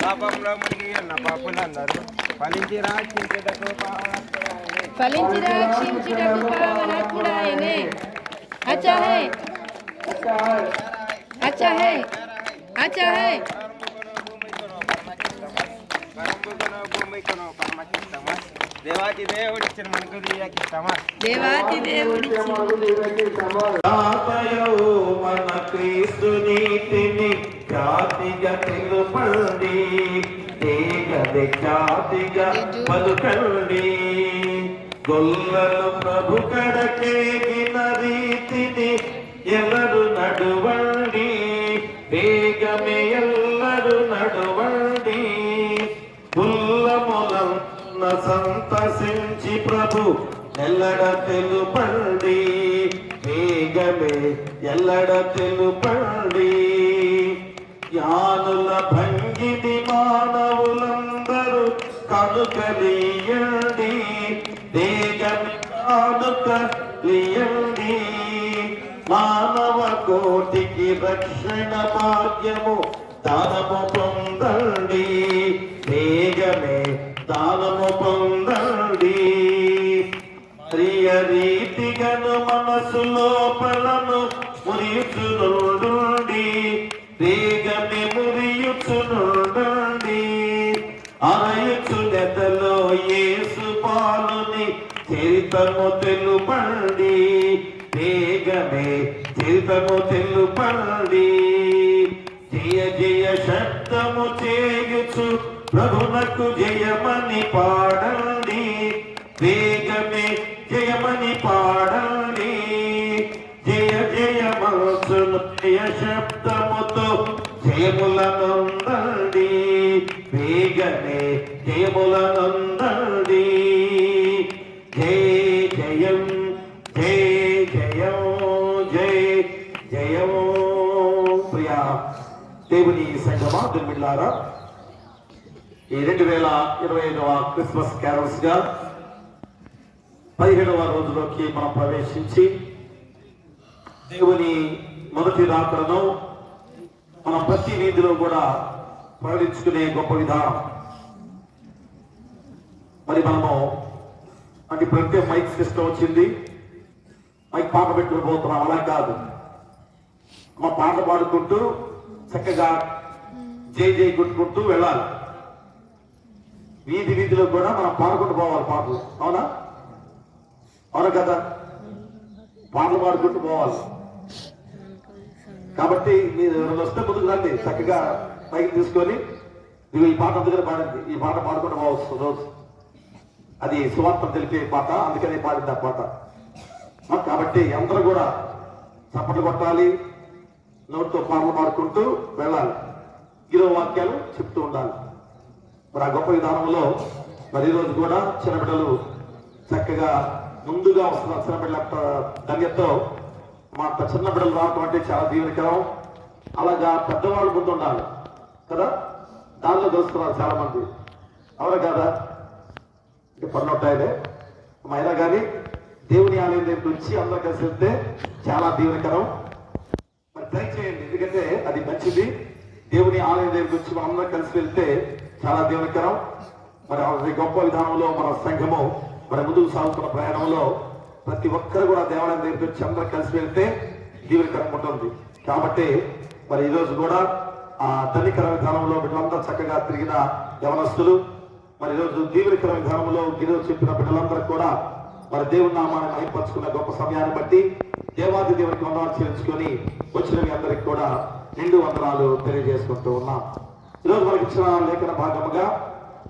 పాపంలో మునిగి ఉన్న పాపులందరూ ఫలించి రక్షించుటకు పావనాత్ముడాయనే. अच्छा है, अच्छा है, अच्छा है. దేవాతి దేవుడిచ్చిన మనకు దివ్యకిష్టమా, దేవాతి దేవుడిచ్చిన మన క్రీస్తు నీతిని జాతిగా తెలుపండి, తీగది జాతిగా పలుకండి. గొల్లలు ప్రభు కడకేగిన రీతిని ఎల్లరు నడువండి, వేగమే ఎల్లరు నడువండి. ఉల్లములన్న సంతసించి ప్రభు ఎల్లడ తెలుపండి, వేగమే ఎల్లడ తెలుపండి. జ్ఞానుల భంగిని మానవులందరూ కనుకలియండి, వేగమే కానుకలియండి. మానవ కోటికి రక్షణ భాగ్యము దానము పొందండి, వేగమే దానము పొందండి. మరియ రీతిగను మనసు లోపలను మురియుచునుండి, వేగమే మురియుచునుండి. అరయుచునెదలో యేసు పాలుని చరితము తెలుపండి, వేగమే చరితము తెలుపండి. జయ జయ శబ్దము చేయుచు ప్రభునకు జయమని పాడండి, వేగమే జయమని పాడండి. జయ జయ మనసును జయ శబ్దముతో జయములనందండి, వేగమే జయములనందండి. జయ జయం జయ జయం జయ జయం. ప్రియా దేవుని సంగమా దుర్మిళ్ళారా, ఈ 2025వ క్రిస్మస్ క్యారల్స్ గా 17వ రోజులోకి మనం ప్రవేశించి దేవుని మొదటి రాకడను మనం ప్రతి వీధిలో కూడా ప్రకటించుకునే గొప్ప విధానం. మరి మనము అంటే ప్రతి మైక్ సిస్టమ్ వచ్చింది, మైక్ పాట పెట్టుకుపోతున్నాం. అలా కాదు, మా పాట పాడుకుంటూ చక్కగా జై జై కొట్టుకుంటూ వెళ్ళాలి. వీధి వీధిలో కూడా మనం పాడుకుంటూ పోవాలి పాటలు. అవునా అవునా కదా, పాటలు పాడుకుంటూ పోవాలి. కాబట్టి మీరు వస్తే ముందుకు రండి, చక్కగా పైకి తీసుకొని నువ్వు ఈ పాట అందుకని పాడింది, ఈ పాట పాడుకుంటూ పోవచ్చు రోజు. అది సువార్త తెలిపే పాట, అందుకని పాడింది ఆ పాట. కాబట్టి అందరూ కూడా చప్పట్లు కొట్టాలి, నోటితో పాటలు పాడుకుంటూ వెళ్ళాలి, ఇరవై వాక్యాలు చెప్తూ ఉండాలి. మరి ఆ గొప్ప విధానంలో మరి ఈరోజు కూడా చిన్న బిడ్డలు చక్కగా ముందుగా వస్తున్న చిన్న బిడ్డల ధన్యతతో మా చిన్న బిడ్డలు రావటం అంటే చాలా దీవెనకరం. అలాగా పెద్దవాళ్ళు ముందు ఉండాలి కదా, దానిలో కలుస్తున్నారు చాలా మంది. అవునా కదా, పనులుంటాయిలే అయినా కానీ దేవుని ఆలయం దగ్గర నుంచి అందరూ కలిసి వెళ్తే చాలా దీవెనకరం. మరి ట్రై చేయండి, ఎందుకంటే అది మంచిది. దేవుని ఆలయం దగ్గరికి వచ్చి మనం అందరం కలిసి వెళ్తే చాలా దీవెనకరం. మరి గొప్ప విధానంలో మన సంఘము మరి ముందుకు సాగుతున్న ప్రయాణంలో ప్రతి ఒక్కరు కూడా దేవాలయం దగ్గరికి వచ్చి అందరూ కలిసి వెళ్తే దీవెనకరంగా ఉంటుంది. కాబట్టి మరి ఈరోజు కూడా ఆ ధనికర విధానంలో బిడ్డలందరూ చక్కగా తిరిగిన యవనస్తులు, మరి ఈరోజు దీవెనకర విధానంలో గిరి చెప్పిన బిడ్డలందరూ కూడా మరి దేవుని నామాన్ని మహిమపరుచుకున్న గొప్ప సమయాన్ని బట్టి దేవాది దేవునికి వందనాలు చెల్లించుకొని వచ్చిన మీ అందరికి కూడా నిండు వందనాలు తెలియజేసుకుంటూ ఉన్నాం. ఈరోజు మనకి ఇచ్చిన లేఖన భాగముగా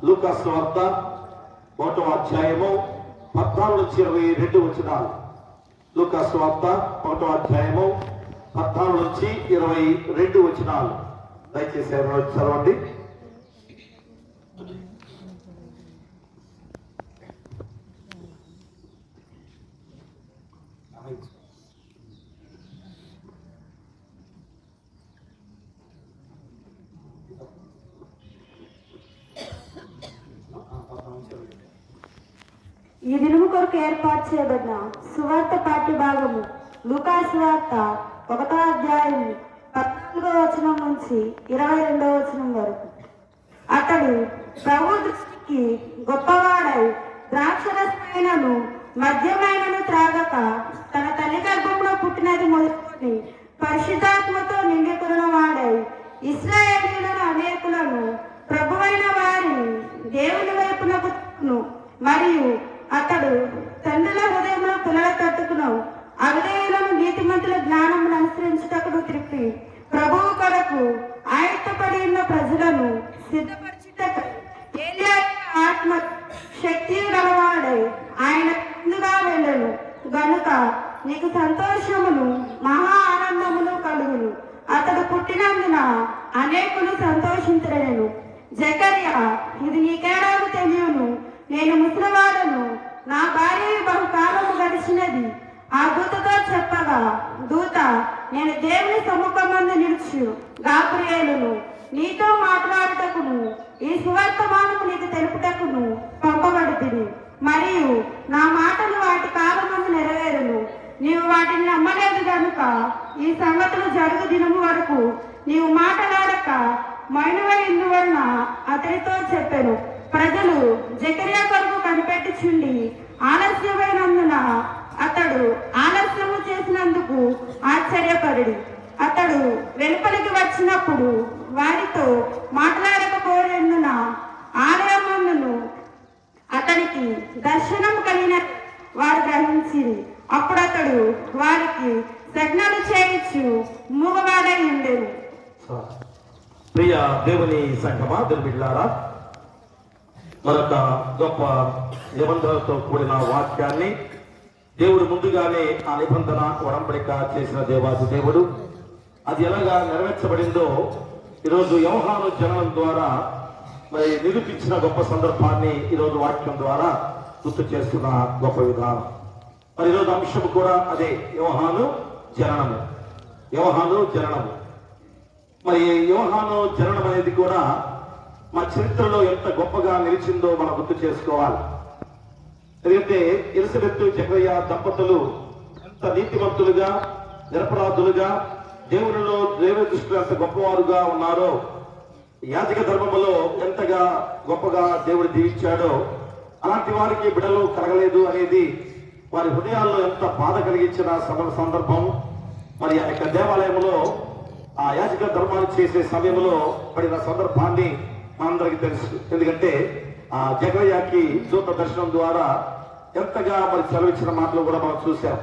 లూకా సువార్త 1వ అధ్యాయము 14 నుంచి 22 వచనాలు. లూకా సువార్త 1వ అధ్యాయము 14 నుంచి 22 వచనాలు. దయచేసి చదవండి. ఈ దినము కొరకు ఏర్పాటు చేయబడిన సువార్త పాఠ్య భాగము లూకా సువార్త 1వ అధ్యాయం 14వ వచనం నుంచి 22వ వచనం వరకు. అతడు ప్రభు దృష్టికి గొప్పవాడై ద్రాక్షరసమైనను మద్యమైనను త్రాగక తన తల్లి గర్భంలో పుట్టినది మొదలుకొని పరిశుద్ధాత్మతో నిండుకున్న వాడై ఇశ్రాయేలీయులను అనేకులను ప్రభువైన వారిని దేవుని వైపునకు మరియు అతడు తండ్రుల హృదయంలో పిల్లల తట్టుకును అవిధేయులను నీతిమంతుల జ్ఞానమును అనుసరించుటకు త్రిప్పి ప్రభువు కొరకు ఆయత్తపడి ఉన్న ప్రజలను సిద్ధపరిచుటకు ఏలియా ఆత్మ శక్తి గలవాడై ఆయన ముందుగా వెళ్ళను గనుక నీకు సంతోషమును మహా ఆనందమును కలుగును. అతడు పుట్టినందున అనేకులు సంతోషించలేను. జకర్యా, ఇది నీకేడాకు తెలియను, నేను ముసలివాడను, నా భార్య బహుకాలము గడిచినది. ఆ దూతతో చెప్పగా దూత, నేను దేవుని సముఖమందు నిలుచు గాబ్రియేలును, నీతో మాట్లాడుటకును ఈ సువర్తమానము నీకు తెలుపుటకును పంపబడుతుంది. మరియు నా మాటలు వాటి కాలమందు నెరవేరును. నీవు వాటిని నమ్మలేదు కనుక ఈ సంగతులు జరుగు దినము వరకు నీవు మాట్లాడక మైనవై ఇందువలన అతనితో చెప్పాను. ప్రజలు జకర్యా కొరకు కనిపెట్టుచుండి ఆలస్యమైనందున అతడు ఆలస్యము చేసినందుకు ఆశ్చర్యపడి అతడు వెలుపలికి వచ్చినప్పుడు వారితో మాట్లాడకపోయినందున ఆలయమందును అతనికి దర్శనం కలిగిన వారు గ్రహించింది. అప్పుడు అతడు వారికి సజ్ఞలు చేయించు మూగవాడై ఉండేను. ప్రియ దేవుని సంఘమా, బిడ్డలారా, మరొక గొప్ప నిబంధనలతో కూడిన వాక్యాన్ని దేవుడు ముందుగానే ఆ నిబంధన ఒడంబడిక చేసిన దేవాది దేవుడు అది ఎలాగా నెరవేర్చబడిందో ఈరోజు యోహాను జననం ద్వారా మరి నిరూపించిన గొప్ప సందర్భాన్ని ఈరోజు వాక్యం ద్వారా గుర్తు చేస్తున్న గొప్ప విధానం. మరి ఈరోజు అంశం కూడా అదే, యోహాను జననము. యోహాను జననము. మరి యోహాను జననం అనేది కూడా మా చరిత్రలో ఎంత గొప్పగా నిలిచిందో మనం గుర్తు చేసుకోవాలి. ఎందుకంటే ఎలిజబెత్ జకర్యా దంపతులు ఎంత నీతిమంతులుగా, నిరపరాధులుగా, దేవునిలో దేవుని దృష్టిలో ఎంత గొప్పవారుగా ఉన్నారో, యాజక ధర్మములో ఎంతగా గొప్పగా దేవుడు దీవించాడో, అలాంటి వారికి బిడ్డలు కలగలేదు అనేది వారి హృదయాల్లో ఎంత బాధ కలిగించిన సందర్భం. మరి ఆ యొక్క దేవాలయంలో ఆ యాజక ధర్మాలు చేసే సమయంలో పడిన సందర్భాన్ని మనందరికీ తెలుసు. ఎందుకంటే ఆ జకర్యాకి దూత దర్శనం ద్వారా ఎంతగా మరి సెలవిచ్చిన మాటలు కూడా మనం చూసాం.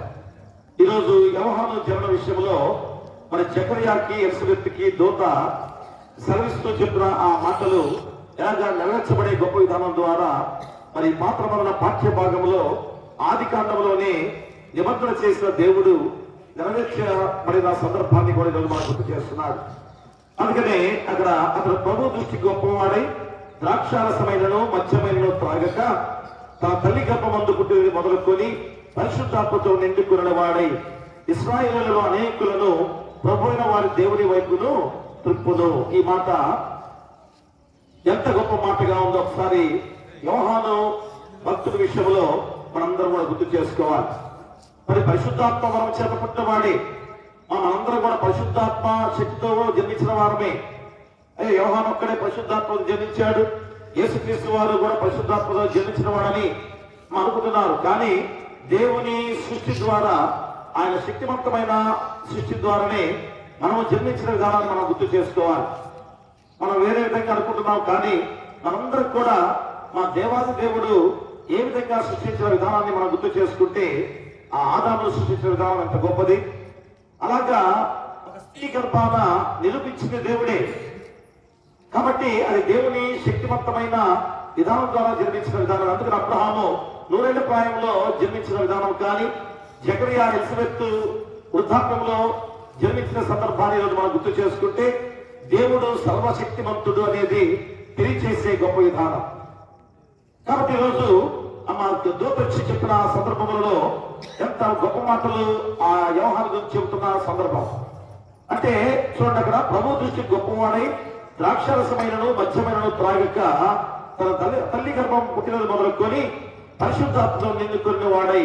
ఈరోజు యోహాను జనన విషయంలో మరి జకర్యాకి ఎలిజబెత్కి దూత సెలవిస్తూ చెప్పిన ఆ మాటలు ఎలాగా నెరవేర్చబడే గొప్ప విధానం ద్వారా మరి పాత్రమైన పాఠ్య భాగంలో ఆది కాండంలోనే నిబంధన చేసిన దేవుడు నెరవేర్చబడిన సందర్భాన్ని కూడా ఈరోజు మనం గుర్తు చేస్తున్నాడు. అందుకనే అక్కడ అతను ప్రభు దృష్టి గొప్పవాడై ద్రాక్షారసమైనను మద్యమైనను త్రాగక తన తల్లి గర్భమందు పుట్టినది మొదలుకొని పరిశుద్ధాత్మతో నిండుకున్న వాడై ఇశ్రాయేలులో అనేకులను ప్రభు అయిన వారి దేవుని వైపును త్రిప్పును. ఈ మాట ఎంత గొప్ప మాటగా ఉందో ఒకసారి యోహాను భక్తుల విషయంలో మనందరం కూడా గుర్తు చేసుకోవాలి. మరి పరిశుద్ధాత్మ వరం చేత పుట్టినవాడే, మనందరం కూడా పరిశుద్ధాత్మ శక్తితో జన్మించిన వారమే. యోహాను ఒక్కడే పరిశుద్ధాత్మతో జన్మించాడు, యేసుక్రీస్తు వారు కూడా పరిశుద్ధాత్మతో జన్మించిన వాడని అనుకుంటున్నారు. కానీ దేవుని సృష్టి ద్వారా, ఆయన శక్తివంతమైన సృష్టి ద్వారానే మనం జన్మించిన విధానాన్ని మనం గుర్తు చేసుకోవాలి. మనం వేరే విధంగా అనుకుంటున్నాం, కానీ మనందరం కూడా మా దేవాది దేవుడు ఏ విధంగా సృష్టించిన విధానాన్ని మనం గుర్తు చేసుకుంటే ఆ ఆదామును సృష్టించిన విధానం ఎంత గొప్పది. అలాగా ఒక స్త్రీ గర్భాన నిరూపించిన దేవుడే కాబట్టి అది దేవుని శక్తివంతమైన విధానం ద్వారా జన్మించిన విధానం. అందుకని అబ్రహాము 100 ఏళ్ల ప్రాయంలో జన్మించిన విధానం కానీ, జకరియా ఎలిజబెత్ వృద్ధాప్యంలో జన్మించిన సందర్భాన్ని ఈరోజు మనం గుర్తు చేసుకుంటే దేవుడు సర్వశక్తిమంతుడు అనేది తెలియచేసే గొప్ప విధానం. కాబట్టి ఈరోజు అమ్మ దూత వచ్చి చెప్పిన సందర్భంలో ఎంత గొప్ప మాటలు ఆ వ్యవహారం గురించి చెబుతున్న సందర్భం. అంటే చూడండి, అక్కడ ప్రభు దృష్టి గొప్పవాడై ద్రాక్షరసమైనను మధ్యమైనను త్రాగక తన తల్లి గర్భం పుట్టినది మొదలుకొని పరిశుద్ధాత్మలో నిండుకున్న వాడై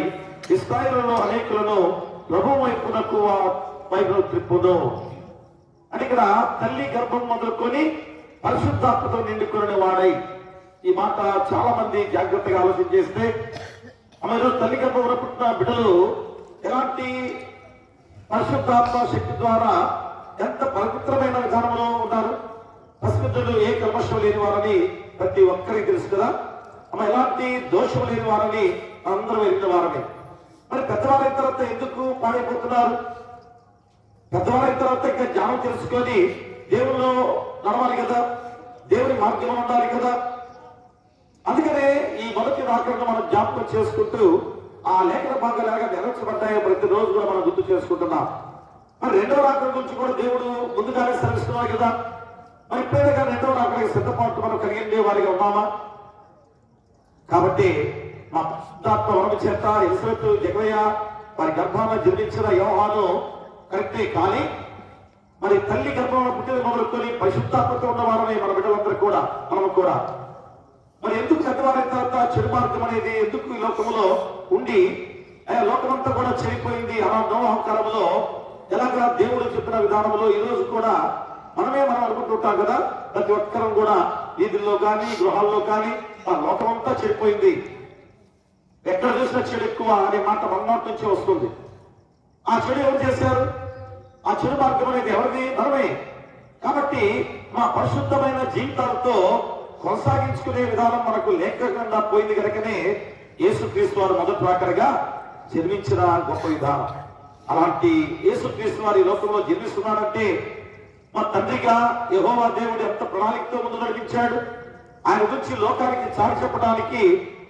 ఇశ్రాయేలులో అనేకులను ప్రభు వైపునకు త్రిప్పును అని ఇక్కడ తల్లి గర్భం మొదలుకొని పరిశుద్ధాత్మతో నిండుకున్న వాడై. ఈ మాట చాలా మంది జాగ్రత్తగా ఆలోచన చేస్తే ఈరోజు తల్లి గర్భంలో పుట్టిన బిడ్డలు ఎలాంటి పరిశుద్ధాత్మ శక్తి ద్వారా ఎంత పవిత్రమైన విధానంలో ఉన్నారు. పసిబిడ్డలు ఏ కల్మషం లేని వారని ప్రతి ఒక్కరికి తెలుసు కదా. ఎలాంటి దోషం లేని వారని అందరూ వెళ్ళిన వారని. మరి పెద్దవాళ్ళైన తర్వాత ఎందుకు పాడైపోతున్నారు? పెద్దవాళ్ళైన తర్వాత ఇంకా జ్ఞానం తెలుసుకొని దేవుల్లో నడవాలి కదా, దేవుని మార్గంలో ఉండాలి కదా. అందుకనే ఈ మొదటి రాకడను మనం జ్ఞాపకం చేసుకుంటూ ఆ లేఖన భాగాలు ఎలాగా నెరవేర్చబడ్డాయో ప్రతిరోజు కూడా మనం గుర్తు చేసుకుంటున్నాం. మరి రెండవ రాకడ గురించి కూడా దేవుడు ముందుగానే శ్రమిస్తున్నాడు కదా. మరి ఇప్పుడేగా రెండవ రాకడికి సిద్ధపాటు మనం కలిగిండే వారిగా ఉన్నామా? కాబట్టి మా పరిశుద్ధాత్మ వరం చేత ఎలిజబెత్ జకరియా వారి గర్భాన జన్మించిన యోహాను కరెక్టే, కానీ మరి తల్లి గర్భంలో పుట్టిన మొదలుకొని పరిశుద్ధాత్మతో ఉన్న వారమే మన బిడ్డలందరూ కూడా, మనము కూడా. మరి ఎందుకు పెద్దవారైన తర్వాత చెడు మార్గం అనేది ఎందుకు ఈ లోకంలో ఉండి లోకమంతా కూడా చెడిపోయింది? అలా నోహంకాలంలో ఎలాగా దేవుడు చెప్పిన విధానంలో ఈ రోజు కూడా మనం అనుకుంటుంటాం కదా. ప్రతి ఒక్కరం కూడా వీధుల్లో కానీ గృహాల్లో కానీ ఆ లోకమంతా చెడిపోయింది, ఎక్కడ చూసినా చెడు ఎక్కువ అనే మాట మన్నాటి నుంచి వస్తుంది. ఆ చెడు ఎవరు చేశారు? ఆ చెడు మార్గం అనేది ఎవరిది? మనమే. కాబట్టి మా పరిశుద్ధమైన జీవితాలతో కొనసాగించుకునే విధానం మనకు లేకుండా పోయింది కనుకనే యేసుక్రీస్తు వారు మొదటి రాకడగా జన్మించిన గొప్ప విధానం. అలాంటి యేసుక్రీస్తు వారి లోకంలో జన్మిస్తున్నాడంటే మా తండ్రిగా యెహోవా దేవుడు ఎంత ప్రణాళికతో ముందు నడిపించాడు. ఆయన గురించి లోకానికి చాటి చెప్పడానికి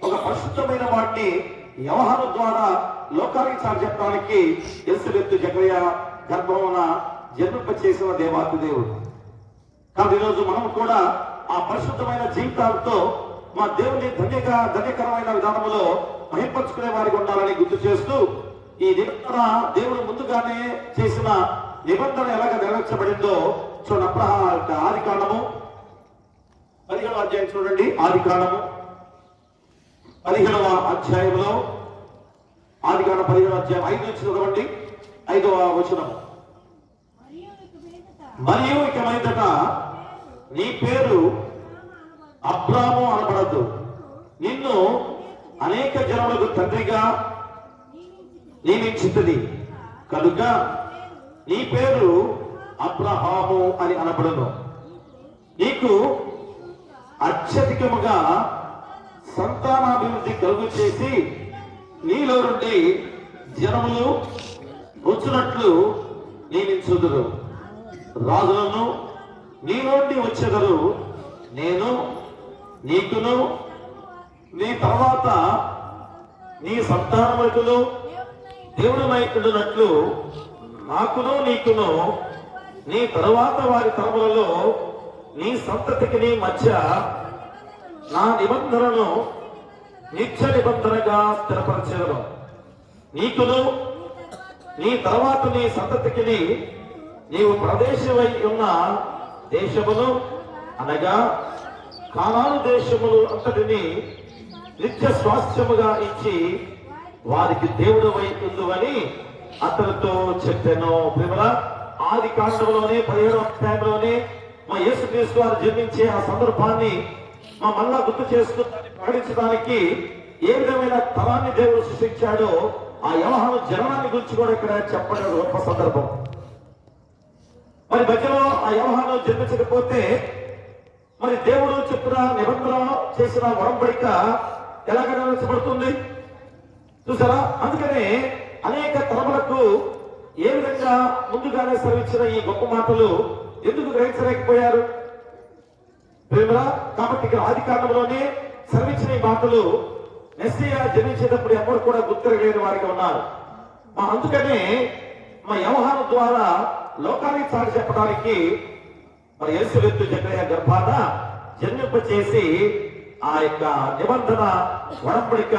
ఒక పరిశుద్ధమైన వాటిని వ్యవహారం ద్వారా లోకానికి చాటి చెప్పడానికి ఎలిజబెత్ జకరియా గర్భమున జన్మింపచేసిన దేవాతి దేవుడు. కాబట్టి ఈరోజు మనం కూడా ఆ పరిశుద్ధమైన జీవితాలతో మా దేవుని ధన్యకరమైన విధానంలో మహింపరుచుకునే వారికి ఉండాలని గుర్తు చేస్తూ ఈ నిబంధన దేవుడు ముందుగానే చేసిన నిబంధన ఎలాగ నెరవేర్చబడిందో చూడండి. ఆది కాండము 15వ అధ్యాయం చూడండి. ఆది కాండము 15వ అధ్యాయంలో ఆది కాండం 15వ అధ్యాయం 5 నుంచి చదవండి. 5వ వచనం. మరియు ఇక మీదట నీ పేరు అబ్రాము అనబడద్దు, నిన్ను అనేక జనములకు తండ్రిగా నియమించుతుంది కనుక నీ పేరు అబ్రహాము అని అనబడును. నీకు అత్యధికముగా సంతానాభివృద్ధి కలుగు చేసి నీలో నుండి జనములు వచ్చినట్లు నియమించుదురు. రాజులను నీ నుండి వచ్చెదరు. నేను నీకును నీ తర్వాత నీ సంతానములకును దేవుడు నాయకుడునట్లు నాకును నీకును నీ తరువాత వారి తరములలో నీ సంతతికి నీ మధ్య నా నిబంధనను నిత్య నిబంధనగా స్థిరపరచెదను. నీకును నీ తర్వాత నీ సంతతికి నీవు ప్రదేశమై ఉన్న దేశమును అనగా కానాను దేశములు అంతటిని నిత్య స్వాస్థ్యముగా ఇచ్చి వారికి దేవుడు వై ఉందని అతనితో చెప్పాను. ప్రేమల ఆది కాండంలోనే 17వ అధ్యాయంలోనే మా యేసుక్రీస్తు వారు జన్మించే ఆ సందర్భాన్ని మా మళ్ళా గుర్తు చేస్తూ ప్రకటించడానికి ఏ విధమైన తరాన్ని దేవుడు సృష్టించాడో ఆ యోహాను జననాన్ని గురించి కూడా ఇక్కడ చెప్పడం గొప్ప సందర్భం. మరి మధ్యలో ఆ యోహాను జన్మించకపోతే మరి దేవుడు చెప్పిన నిబంధన చేసిన వరంబడిక ఎలాగ నెరవేర్చబడుతుంది చూసారా? అందుకనే అనేక తరములకు ఏ విధంగా ముందుగానే సెలవిచ్చిన ఈ గొప్ప మాటలు ఎందుకు గ్రహించలేకపోయారు ప్రేమరా? కాబట్టి ఇక్కడ ఆది కాండంలోనే సెలవిచ్చిన ఈ మాటలు మెస్సియా జన్మించేటప్పుడు ఎవరు కూడా గుర్తిరగలేని వారిగా ఉన్నారు. అందుకనే మా యోహాను ద్వారా లోకానికి చాటి చెప్పడానికి మరి యేసువెత్తు జకరియా గర్భాన జన్మింపచేసి ఆ యొక్క నిబంధన వడంబడిక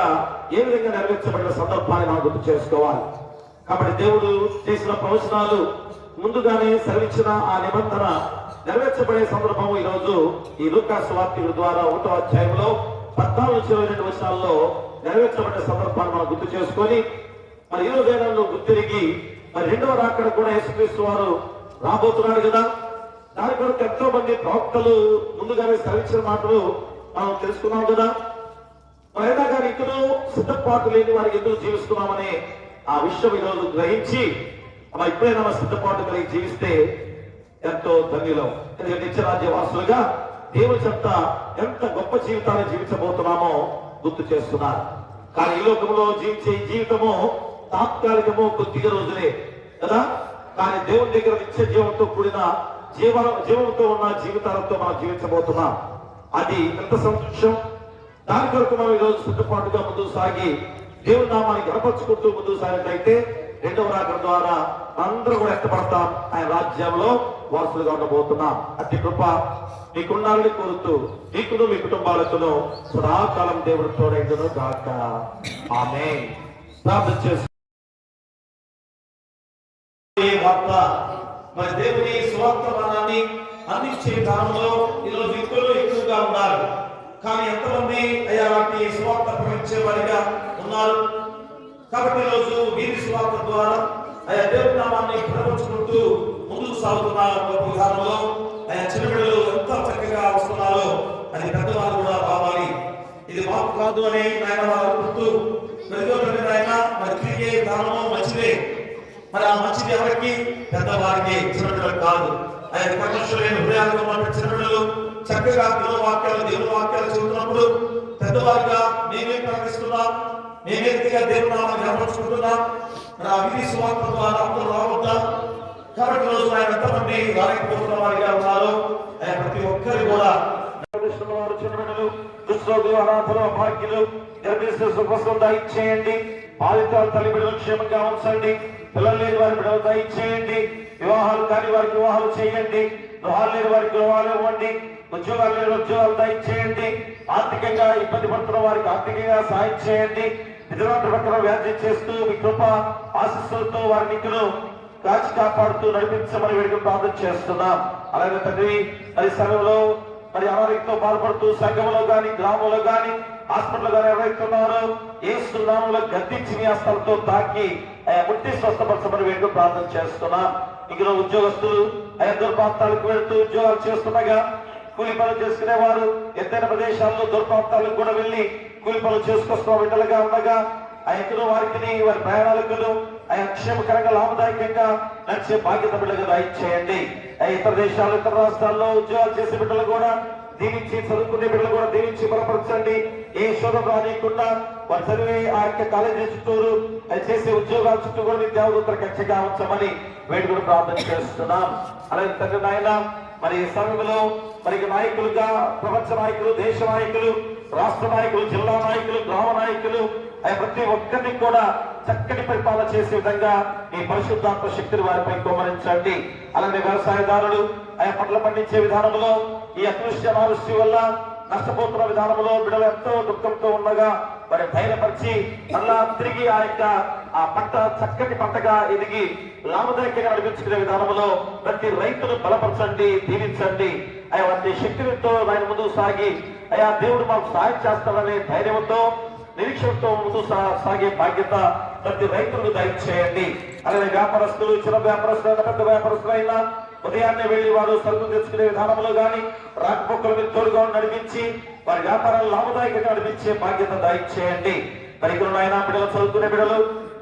ఏ విధంగా నెరవేర్చబడిన సందర్భాన్ని మనం గుర్తు చేసుకోవాలి. కాబట్టి దేవుడు చేసిన ప్రవచనాలు ముందుగానే సెలవిచ్చిన ఆ నిబంధన నెరవేర్చబడే సందర్భం ఈరోజు ఈ లూకా సువార్తికుడి ద్వారా 1వ అధ్యాయంలో 14-22 వచనాల్లో నెరవేర్చబడిన సందర్భాన్ని మనం గుర్తు చేసుకొని మరి ఈ రోజైనా గుర్తిరిగి మరి 2వ రాకడ కూడా యేసుక్రీస్తు వారు రాబోతున్నాడు కదా. దాని కొరకు ఎంతో మంది ప్రవక్తలు ముందుగానే సెలవిచ్చిన మాటలు మనం తెలుసుకున్నాం కదా. మరి అయినా కానీ ఇక్కడ సిద్ధపాటు లేని వారికి ఎందుకు జీవిస్తున్నామని ఆ విషయం ఈరోజు గ్రహించి ఇప్పుడైనా మన సిద్ధపాటు కలిగి జీవిస్తే ఎంతో ధన్యులం. ఎందుకంటే నిత్యరాజ్య వాసులుగా దేవుని చెప్త ఎంత గొప్ప జీవితాన్ని జీవించబోతున్నామో గుర్తు చేస్తున్నారు. కానీ ఈ లోకంలో జీవించే జీవితము తాత్కాలికము, కొద్దిగా రోజులే కదా. కానీ దేవుని దగ్గర నిత్య జీవంతో కూడిన జీవంతో ఉన్న జీవితాలతో మనం జీవించబోతున్నాం. అది ఎంత సంతోషం. దాని కొరకు మనం ఈరోజు సిద్ధపాటుగా ముందుకు సాగి దేవుని నామాన్ని గడపరుచుకుంటూ ముందుకు సాగినట్లయితే 2వ రాకడ ద్వారా అందరూ కూడా ఎత్తపడతాం, ఆయన రాజ్యంలో వారసులుగా ఉండబోతున్నాం. అతి కృప మీకుండాలని కోరుతూ మీకును మీ కుటుంబాలకును సదాకాలం దేవుడు తోడైందును గాక. ఆమేన్. ప్రార్థన చేస్తూ మరి దేవుని స్వార్థమానాన్ని అందించే కాలంలో ఈరోజు ఎక్కువగా ఉన్నారు. కానీ ఎంతమంది అయ్యా వాటి స్వార్థ ప్రకటించే వారిగా ఉన్నారు. కాబట్టి ఈరోజు వీరి స్వార్థ ద్వారా ఆయా దేవుని నామాన్ని ప్రకటించుకుంటూ ముందుకు సాగుతున్న గొప్ప విధానంలో ఆయా చిన్నపిల్లలు ఎంత చక్కగా వస్తున్నారో అది పెద్దవారు కూడా రావాలి. ఇది మాకు కాదు అని ఆయన వారు గుర్తు ప్రతిరోజు ఆయన మరి తిరిగే విధానము మంచిదే. మరి ఆ మంచిది ఎవరికి? పెద్దవారికి, చిన్నపిల్లలు కాదు. ఆయన ప్రకటించలేని హృదయాలుగా ఉన్న చిన్నపిల్లలు చక్కగా దేవుని వాక్యాలు చెబుతున్నప్పుడు పెద్దవారిగా మేమేం ప్రకటిస్తున్నాం, మేమేదిగా దేవుని నామాన్ని గమనించుకుంటున్నాం. ఆ విధి స్వార్థ ద్వారా అందరూ రావద్దా? కాబట్టి రోజు ఆయన ఎంతమంది రాలేకపోతున్న వారిగా ఉన్నారు. ఆయన ప్రతి ఒక్కరి కూడా వారు చిన్నపిల్లలు, దుస్తులు, అనాథలు, అభాగ్యులు సుఖం దయచేయండి. బాధితులు తల్లి బిడ్డలు క్షేమంగా ఉంచండి. పిల్లలు లేని వారి బిడ్డలు దయచేయండి. వివాహాలు కాని వారికి వివాహాలు చేయండి. గృహాలు లేని వారికి గృహాలు ఇవ్వండి. ఉద్యోగాలు లేని ఉద్యోగాలు దయచేయండి. ఆర్థికంగా ఇబ్బంది పడుతున్న వారికి ఆర్థికంగా సాయం చేయండి. నిజమైన ప్రకారం వ్యాధి చేస్తూ మీ కృప ఆశీస్సులతో వారిని కాచి కాపాడుతూ నడిపించమని వేడుకలు ప్రార్థన చేస్తున్నాం. అలాగే తండ్రి మరి సమయంలో మరి అనారోగ్యంతో బాధపడుతూ సంఘంలో గాని గ్రామంలో గాని హాస్పిటల్ గాని ఎవరైతున్నారో యేసు నామములో గద్దించి మీ హస్తాలతో తాకి ముట్టి స్వస్థపరచమని వేడుకలు ప్రార్థన చేస్తున్నాం. ఇందులో ఉద్యోగస్తులు దూర ప్రాంతాలకు వెళ్తూ ఉద్యోగాలు చేస్తుండగా కూలి పనులు చేసుకునేవారు ఎత్తైన ప్రదేశాల్లో దూర ప్రాంతాలకు కూడా వెళ్లి కూలి పనులు చేసుకొస్తున్న బిడ్డలుగా ఉండగా ఆయనకు వారికి వారి ప్రయాణాలకు ఆయన క్షేమకరంగా లాభదాయకంగా నడిచే బాధ్యత బిడ్డగా దయచేయండి. ఇతర దేశాలు ఇతర రాష్ట్రాల్లో ఉద్యోగాలు చేసే బిడ్డలు కూడా దీవించి, చదువుకునే బిడ్డలు కూడా దీవించి బలపరచండి. ఏ శోధన రానియకుండా వారు చదివే ఆ యొక్క కాలేజీ చుట్టూరు అది చేసే ఉద్యోగాల చుట్టూ కూడా మీ దేవదూతలు ఖచ్చితంగా ఉంచమని వేడుకలు ప్రార్థన చేస్తున్నాం. అలాగే తండ్రి నాయన మరి ఈ సమయంలో మరి నాయకులుగా ప్రపంచ నాయకులు, దేశ నాయకులు, రాష్ట్ర నాయకులు, జిల్లా నాయకులు, గ్రామ నాయకులు ప్రతి ఒక్కరిని కూడా చక్కటి పరిపాలన చేసే విధంగా మీ పరిశుద్ధాత్మ శక్తిని వారిపై కుమ్మరించండి. అలాగే వ్యవసాయదారులు పంటలు పండించే విధానంలో ఈ అదృశ్య వల్ల నష్టపోతున్న విధానంలో బిడ్డలు ఎంతో దుఃఖంతో ఉండగా వారి ధైర్యపరిచి మళ్ళా తిరిగి ఆ పంట చక్కటి పంటగా ఎదిగి లాభదాయకంగా నడిపించుకునే విధానంలో ప్రతి రైతును బలపరచండి, దీవించండి. వాటి శక్తితో ఆయన ముందుకు సాగి దేవుడు మాకు సహాయం చేస్తాడనే ధైర్యంతో నిరీక్షణతో ముందు సాగే బాధ్యత ప్రతి రైతులకు దయచేయండి. అలాగే వ్యాపారస్తులు, చిన్న వ్యాపారస్తులు, పెద్ద వ్యాపారస్తులైనా ఉదయాన్నే వెళ్లి వారు సరుకులు తెచ్చుకునే విధానంలో గాని రాకపోకల మీద తోడుగా నడిపించి వారి వ్యాపారాలు లాభదాయకంగా నడిపించే బాధ్యత దయచేయండి. మరి ఇక్కడ ఆయన బిడ్డలు, చదువుకునే బిడ్డలు,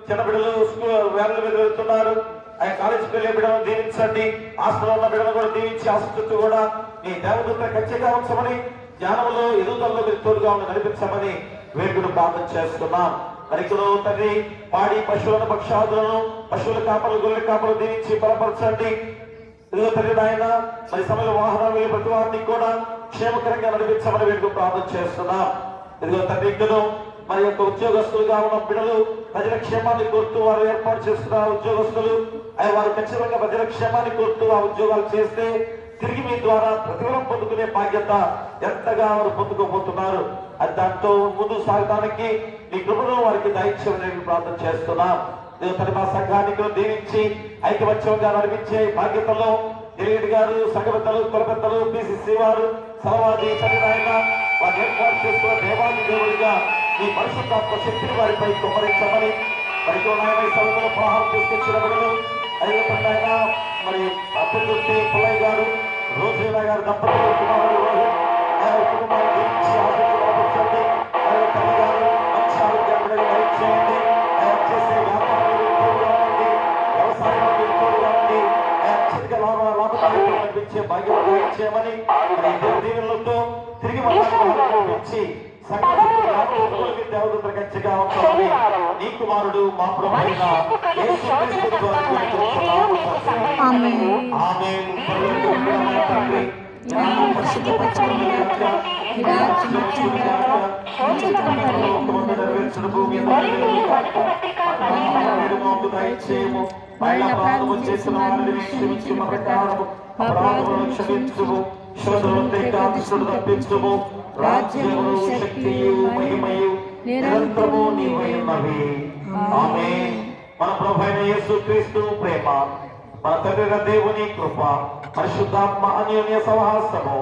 చిన్న బిడ్డలు స్కూల్ వ్యాన్ల మీద వెళ్తున్నారు. ఆయన కాలేజీకి వెళ్ళే బిడ్డలను దీవించండి. హాస్టల్లో ఉన్న బిడ్డలను కూడా దీవించి ఆసక్తి కూడా మీ దేవదూత ఖచ్చితంగా ఉంచమని, జ్ఞానంలో ఎదుగుదలలో మీరు తోడుగా ఉన్న నడిపించమని వేడుకను ప్రార్థన చేస్తున్నాం. మరి ఇక్కడ తండ్రి పాడి పశువులను, పక్షాదులను, పశువుల కాపలు, గొర్రెల కాపలు దీవించి బలపరచండి. ఇదిగో తండ్రి నాయన మరి సమయంలో వాహనాలు ప్రతి వారిని కూడా క్షేమకరంగా నడిపించమని వేడుకను ప్రార్థన చేస్తున్నాం. ఇదిగో తండ్రి ఇందులో మరి యొక్క ఉద్యోగస్తులుగా ఉన్న బిడ్డలు ప్రజల క్షేమాన్ని కోరుతూ వారు ఏర్పాటు చేస్తున్న ఉద్యోగస్తులు వారు ఖచ్చితంగా ప్రజల క్షేమాన్ని కోరుతూ ఆ ఉద్యోగాలు చేస్తే తిరిగి మీ ద్వారా ప్రతిఫలం పొందుకునే బాధ్యత ఎంతగా వారు పొందుకోబోతున్నారు. అది దాంతో ముందు సాగడానికి మీ కృపను వారికి దయచేయమని ప్రార్థన చేస్తున్నాం. తన మా సంఘానికి దీవించి ఐకమత్యంగా నడిపించే బాధ్యతలో ఎలిగడి గారు, సంఘపెద్దలు, కులపెద్దలు, పిసిసి వారు, సలవాది చదివిన వారు ఏర్పాటు చేస్తున్న దేవాది దేవుడిగా మీ పరిశుద్ధాత్మ శక్తిని వారిపై కుమ్మరించమని, మరి సభలో ప్రహారం తీసుకొచ్చిన బిడ్డలు అయినా మరి అభివృద్ధి పుల్లయ్య గారు, రోజునా గారు దంపతులు, కుమారుడు రోహిత్ కుటుంబాన్ని దీవించి ఆశించండి. తల్లి గారు మంచి ఆరోగ్యాన్ని దయచేయండి. చేసే వ్యాపారాలు ఎక్కువగా ఉండి, వ్యవసాయంలో ఎక్కువగా ఉండి అత్యధిక లాభదాయకం అనిపించే భాగ్యం దయచేయమని దీవెనలతో తిరిగి పంపించి దేవదూత ఖచ్చితంగా ఉంచాలని నీ కుమారుడు మా ప్రభువైన యేసుక్రీస్తు ద్వారా వేడుకుంటున్నాము తండ్రి. ఆమేన్. తండ్రి చేసిన వారిని క్షమించి మా ప్రకారము అపరాధములను క్షమించుము, శోధనలు తప్పించుము. రాజ్యము, శక్తియు, మహిమయు నిరంతరము నీవై ఉన్నవి. ఆమేన్. మన ప్రభువైన యేసుక్రీస్తు ప్రేమ, మన తండ్రి దేవుని కృప, పరిశుద్ధాత్మ అన్యోన్య సహవాసము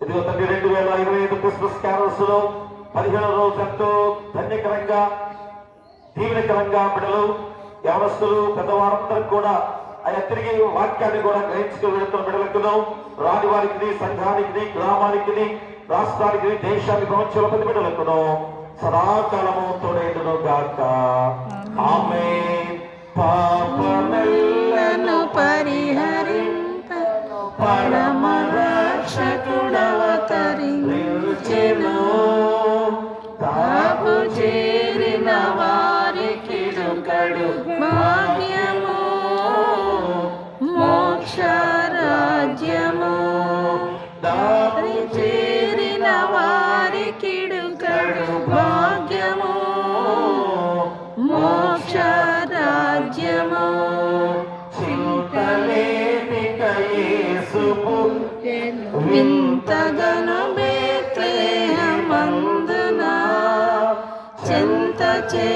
ఇదిగో తండ్రి 2025 క్రిస్మస్ క్యారల్స్ లో 15వ రోజు ఎంతో ధన్యకరంగా, దీవెనకరంగా బిడ్డలు, యవనస్తులు, పెద్దవారందరూ కూడా ఆయన తిరిగి వాక్యాన్ని కూడా గ్రహించుకుని వెళుతున్న బిడ్డలకు, రాని వారికి, సంఘానికి, గ్రామానికి, రాష్ట్రానికి, దేశానికి, ప్రపంచంలో ప్రతి బిడ్డలకు సదాకాలము తోడేయును గాక. ఆమేన్. పాపమెల్లను పరిహరింప పరమ రక్షకుడవతరించెను. తాపు చేరిన వారికి కడు భాగ్యము, మోక్ష రాజ్యము. దారి చేరిన వారికి కడు భాగ్యము, మోక్ష రాజ్యము. చింతలేనిక యేసు వింతగను బేత్లెహేమందున చెంత చే